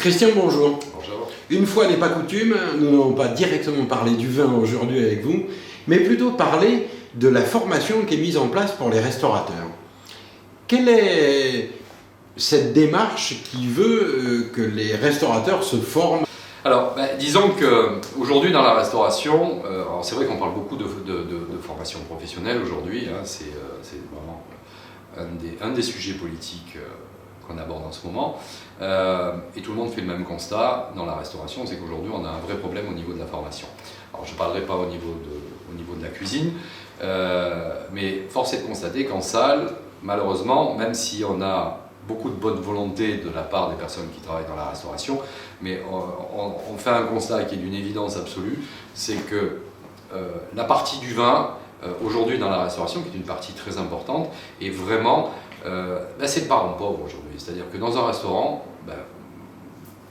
Christian, bonjour. Bonjour. Une fois n'est pas coutume, nous n'allons pas directement parler du vin aujourd'hui avec vous, mais plutôt parler de la formation qui est mise en place pour les restaurateurs. Quelle est cette démarche qui veut que les restaurateurs se forment? Alors, disons qu'aujourd'hui dans la restauration, c'est vrai qu'on parle beaucoup de formation professionnelle aujourd'hui, hein, c'est vraiment un des sujets politiques qu'on aborde en ce moment, et tout le monde fait le même constat dans la restauration, c'est qu'aujourd'hui on a un vrai problème au niveau de la formation. Alors je ne parlerai pas au niveau de la cuisine, mais force est de constater qu'en salle, malheureusement, même si on a beaucoup de bonne volonté de la part des personnes qui travaillent dans la restauration, mais on fait un constat qui est d'une évidence absolue, c'est que la partie du vin, aujourd'hui dans la restauration, qui est une partie très importante, est vraiment, c'est le parent pauvre aujourd'hui. C'est-à-dire que dans un restaurant,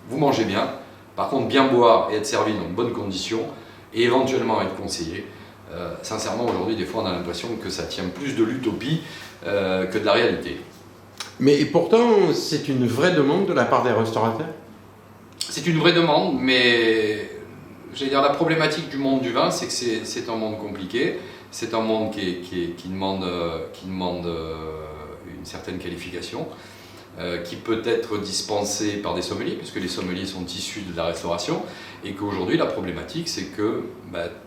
vous mangez bien, par contre bien boire et être servi dans de bonnes conditions, et éventuellement être conseillé, sincèrement aujourd'hui des fois on a l'impression que ça tient plus de l'utopie que de la réalité. Mais pourtant, c'est une vraie demande de la part des restaurateurs? C'est une vraie demande, mais j'allais dire la problématique du monde du vin, c'est que c'est un monde compliqué, c'est un monde qui demande une certaine qualification, qui peut être dispensée par des sommeliers, puisque les sommeliers sont issus de la restauration, et qu'aujourd'hui la problématique c'est que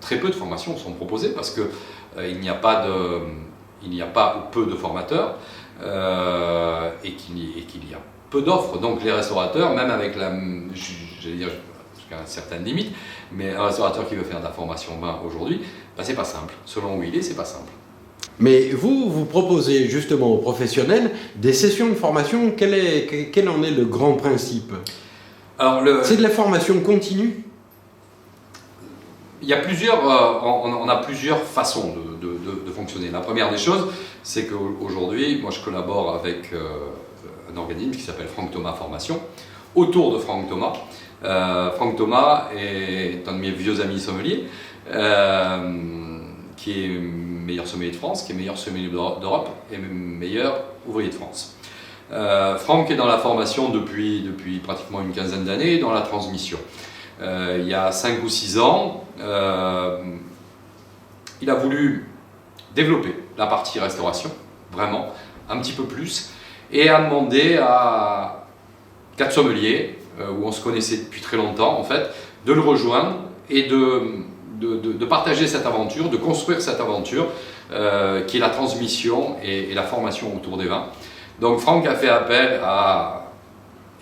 très peu de formations sont proposées, parce qu'il n'y a pas ou peu de formateurs, et qu'il y a peu d'offres. Donc les restaurateurs, même avec j'allais dire jusqu'à une certaine limite, mais un restaurateur qui veut faire de la formation vin aujourd'hui, c'est pas simple. Selon où il est, c'est pas simple. Mais vous proposez justement aux professionnels des sessions de formation. Quel en est le grand principe? C'est de la formation continue? Il y a on a plusieurs façons de fonctionner. La première des choses, c'est qu'aujourd'hui, moi je collabore avec un organisme qui s'appelle Franck Thomas Formation, autour de Franck Thomas. Franck Thomas est un de mes vieux amis sommeliers, qui est meilleur sommelier de France, qui est meilleur sommelier d'Europe et meilleur ouvrier de France. Franck est dans la formation depuis pratiquement une quinzaine d'années, dans la transmission. Il y a 5 ou 6 ans, il a voulu développer la partie restauration, vraiment, un petit peu plus, et a demandé à 4 sommeliers, où on se connaissait depuis très longtemps en fait, de le rejoindre et de partager cette aventure, de construire cette aventure, qui est la transmission et la formation autour des vins. Donc Franck a fait appel à,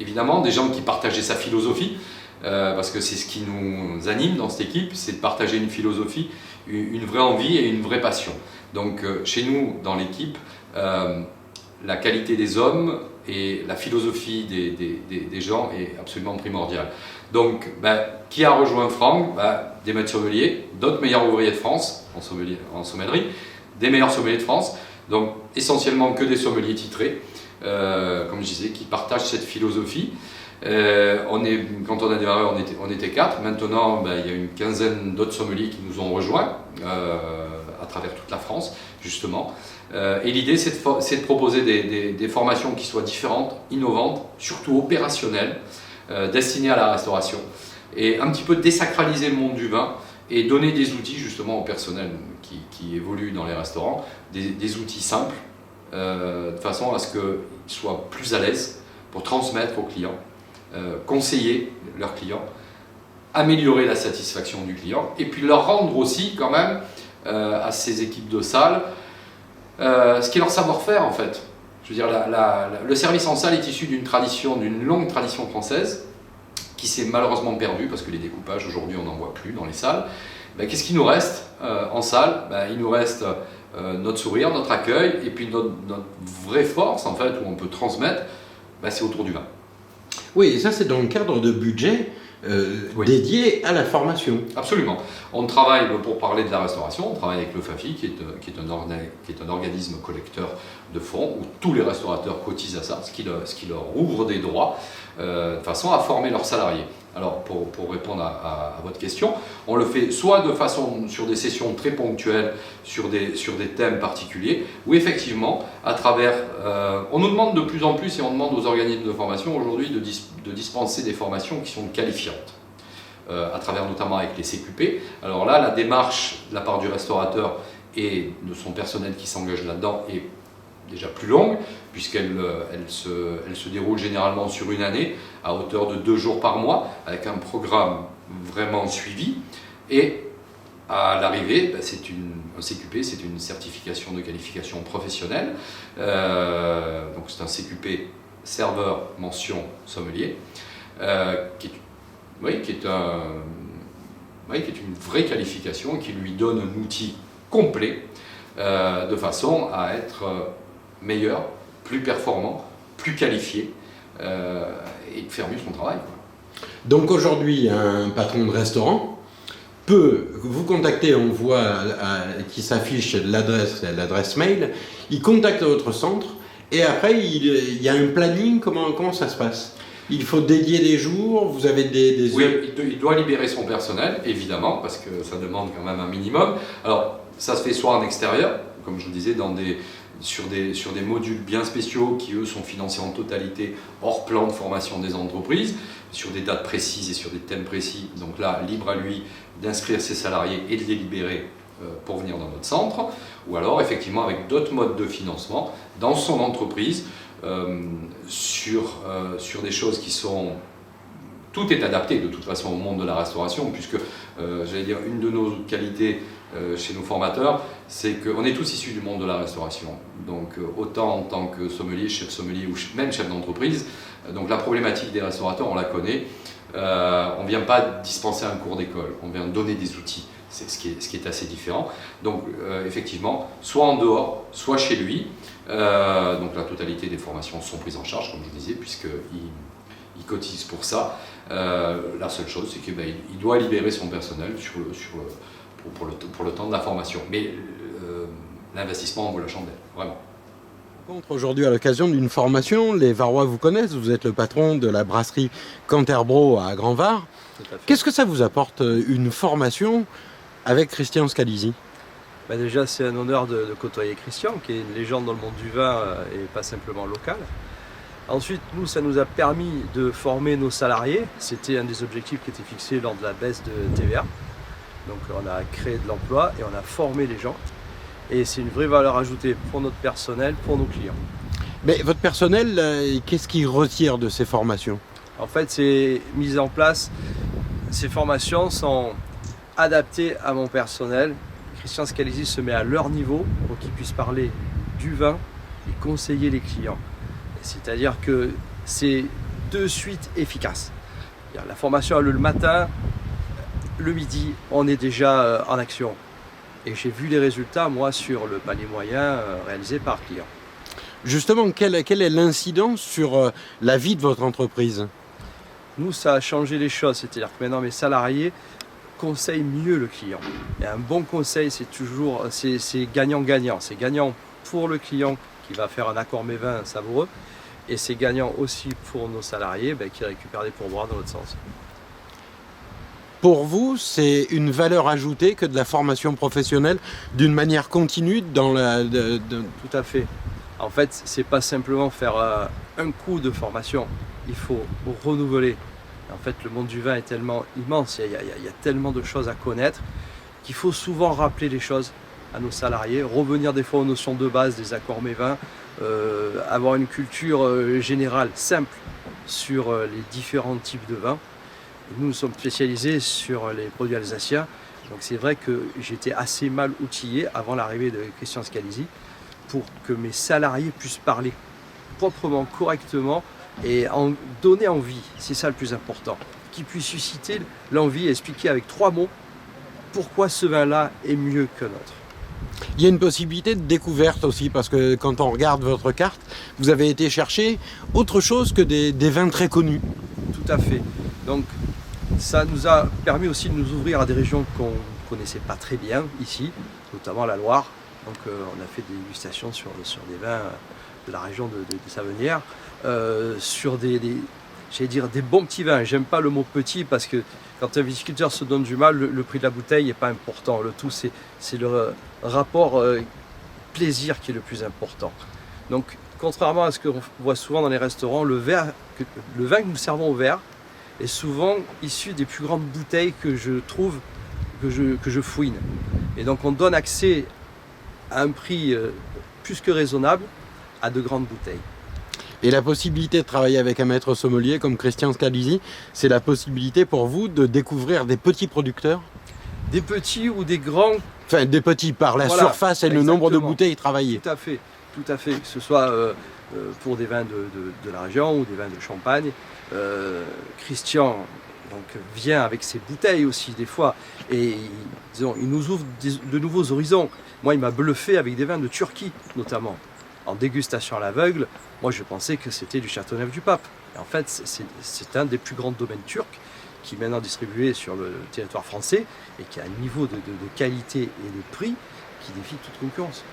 évidemment, des gens qui partageaient sa philosophie, parce que c'est ce qui nous anime dans cette équipe, c'est de partager une philosophie, une vraie envie et une vraie passion. Donc chez nous, dans l'équipe, la qualité des hommes et la philosophie des gens est absolument primordiale. Donc, qui a rejoint Franck? Des maîtres sommeliers, d'autres meilleurs ouvriers de France en sommellerie, des meilleurs sommeliers de France, donc essentiellement que des sommeliers titrés, comme je disais, qui partagent cette philosophie. Quand on a démarré, on était 4. Maintenant, il y a une quinzaine d'autres sommeliers qui nous ont rejoints à travers toute la France, justement. Et l'idée, c'est de proposer des formations qui soient différentes, innovantes, surtout opérationnelles, destinées à la restauration, et un petit peu désacraliser le monde du vin et donner des outils justement au personnel qui évolue dans les restaurants, des outils simples, de façon à ce qu'ils soient plus à l'aise pour transmettre aux clients, conseiller leurs clients, améliorer la satisfaction du client, et puis leur rendre aussi quand même à ces équipes de salle ce qui est leur savoir-faire en fait. Je veux dire, le service en salle est issu d'une longue tradition française qui s'est malheureusement perdue parce que les découpages aujourd'hui on n'en voit plus dans les salles. Qu'est-ce qu'il nous reste en salle? Il nous reste notre sourire, notre accueil, et puis notre vraie force en fait, où on peut transmettre, c'est autour du vin. Oui, et ça c'est dans le cadre de budget oui, dédié à la formation. Absolument. On travaille, pour parler de la restauration, on travaille avec le FAFI, qui est un organisme collecteur de fonds, où tous les restaurateurs cotisent à ça, ce qui leur ouvre des droits, de façon à former leurs salariés. Alors pour répondre à votre question, on le fait soit de façon sur des sessions très ponctuelles, sur des thèmes particuliers, ou effectivement à travers, on nous demande de plus en plus et on demande aux organismes de formation aujourd'hui de dispenser des formations qui sont qualifiantes. À travers notamment avec les CQP. Alors là, la démarche de la part du restaurateur et de son personnel qui s'engage là-dedans est déjà plus longue, puisqu'elle se déroule généralement sur une année, à hauteur de 2 jours par mois, avec un programme vraiment suivi. Et à l'arrivée, un CQP, c'est une certification de qualification professionnelle. Donc c'est un CQP serveur mention sommelier, qui est une vraie qualification qui lui donne un outil complet de façon à être meilleur, plus performant, plus qualifié et de faire mieux son travail, quoi. Donc aujourd'hui, un patron de restaurant peut vous contacter, on voit qui s'affiche l'adresse mail, il contacte votre centre et après il y a un planning, comment ça se passe ? Il faut dédier des jours, vous avez des oui, il doit libérer son personnel, évidemment, parce que ça demande quand même un minimum. Alors, ça se fait soit en extérieur, comme je vous disais, sur des modules bien spéciaux qui, eux, sont financés en totalité hors plan de formation des entreprises, sur des dates précises et sur des thèmes précis. Donc là, libre à lui d'inscrire ses salariés et de les libérer pour venir dans notre centre. Ou alors, effectivement, avec d'autres modes de financement dans son entreprise, sur des choses qui sont... Tout est adapté de toute façon au monde de la restauration, puisque, j'allais dire, une de nos qualités chez nos formateurs, c'est qu'on est tous issus du monde de la restauration. Donc autant en tant que sommelier ou même chef d'entreprise, donc la problématique des restaurateurs, on la connaît. On ne vient pas dispenser un cours d'école, on vient donner des outils. C'est ce qui est assez différent. Donc effectivement, soit en dehors, soit chez lui. Donc la totalité des formations sont prises en charge, comme je vous disais, puisqu'il cotise pour ça. La seule chose, c'est qu'il doit libérer son personnel pour le temps de la formation. Mais l'investissement en vaut la chandelle, vraiment. Aujourd'hui, à l'occasion d'une formation, les Varois vous connaissent, vous êtes le patron de la brasserie Canterbro à Grand-Var. Qu'est-ce que ça vous apporte, une formation avec Christian Scalisi ? Déjà, c'est un honneur de côtoyer Christian, qui est une légende dans le monde du vin et pas simplement local. Ensuite, nous, ça nous a permis de former nos salariés. C'était un des objectifs qui était fixé lors de la baisse de TVA. Donc on a créé de l'emploi et on a formé les gens. Et c'est une vraie valeur ajoutée pour notre personnel, pour nos clients. Mais votre personnel, qu'est-ce qu'il retire de ces formations ? En fait, c'est mis en place, ces formations sont adaptées à mon personnel. Christian Scalisi se met à leur niveau pour qu'ils puissent parler du vin et conseiller les clients. C'est-à-dire que c'est de suite efficace. La formation a lieu le matin, le midi, on est déjà en action. Et j'ai vu les résultats, moi, sur le panier moyen réalisé par client. Justement, quelle est l'incidence sur la vie de votre entreprise ? Nous, ça a changé les choses. C'est-à-dire que maintenant, mes salariés conseillent mieux le client. Et un bon conseil, c'est gagnant-gagnant. C'est gagnant pour le client qui va faire un accord mets-vins savoureux. Et c'est gagnant aussi pour nos salariés qui récupèrent des pourboires dans l'autre sens. Pour vous, c'est une valeur ajoutée que de la formation professionnelle d'une manière continue dans la... Tout à fait. En fait, c'est pas simplement faire un coup de formation. Il faut renouveler. En fait, le monde du vin est tellement immense, il y a tellement de choses à connaître qu'il faut souvent rappeler les choses à nos salariés, revenir des fois aux notions de base des accords mets-vins, avoir une culture générale simple sur les différents types de vins. Nous sommes spécialisés sur les produits alsaciens, donc c'est vrai que j'étais assez mal outillé avant l'arrivée de Christian Scalisi pour que mes salariés puissent parler proprement, correctement et en donner envie. C'est ça le plus important, qu'ils puissent susciter l'envie et expliquer avec 3 mots pourquoi ce vin-là est mieux que l'autre. Il y a une possibilité de découverte aussi, parce que quand on regarde votre carte, vous avez été chercher autre chose que des vins très connus. Tout à fait. Donc ça nous a permis aussi de nous ouvrir à des régions qu'on ne connaissait pas très bien ici, notamment la Loire. Donc on a fait des dégustations sur des vins de la région de Savenières, sur des j'allais dire, des bons petits vins. J'aime pas le mot petit parce que quand un viticulteur se donne du mal, le prix de la bouteille n'est pas important. Le tout, c'est le rapport plaisir qui est le plus important. Donc, contrairement à ce qu'on voit souvent dans les restaurants, le vin que nous servons au verre est souvent issu des plus grandes bouteilles que je trouve, que je fouine. Et donc, on donne accès à un prix plus que raisonnable à de grandes bouteilles. Et la possibilité de travailler avec un maître sommelier comme Christian Scalisi, c'est la possibilité pour vous de découvrir des petits producteurs? Des petits ou des grands? Enfin, des petits par la surface et le nombre de bouteilles travaillées. Tout à fait, que ce soit pour des vins de la région ou des vins de Champagne. Christian donc, vient avec ses bouteilles aussi des fois et disons, il nous ouvre de nouveaux horizons. Moi, il m'a bluffé avec des vins de Turquie notamment. En dégustation à l'aveugle, moi je pensais que c'était du Châteauneuf-du-Pape. Et en fait, c'est un des plus grands domaines turcs qui est maintenant distribué sur le territoire français et qui a un niveau de qualité et de prix qui défie toute concurrence.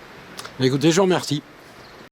Écoutez, je vous remercie.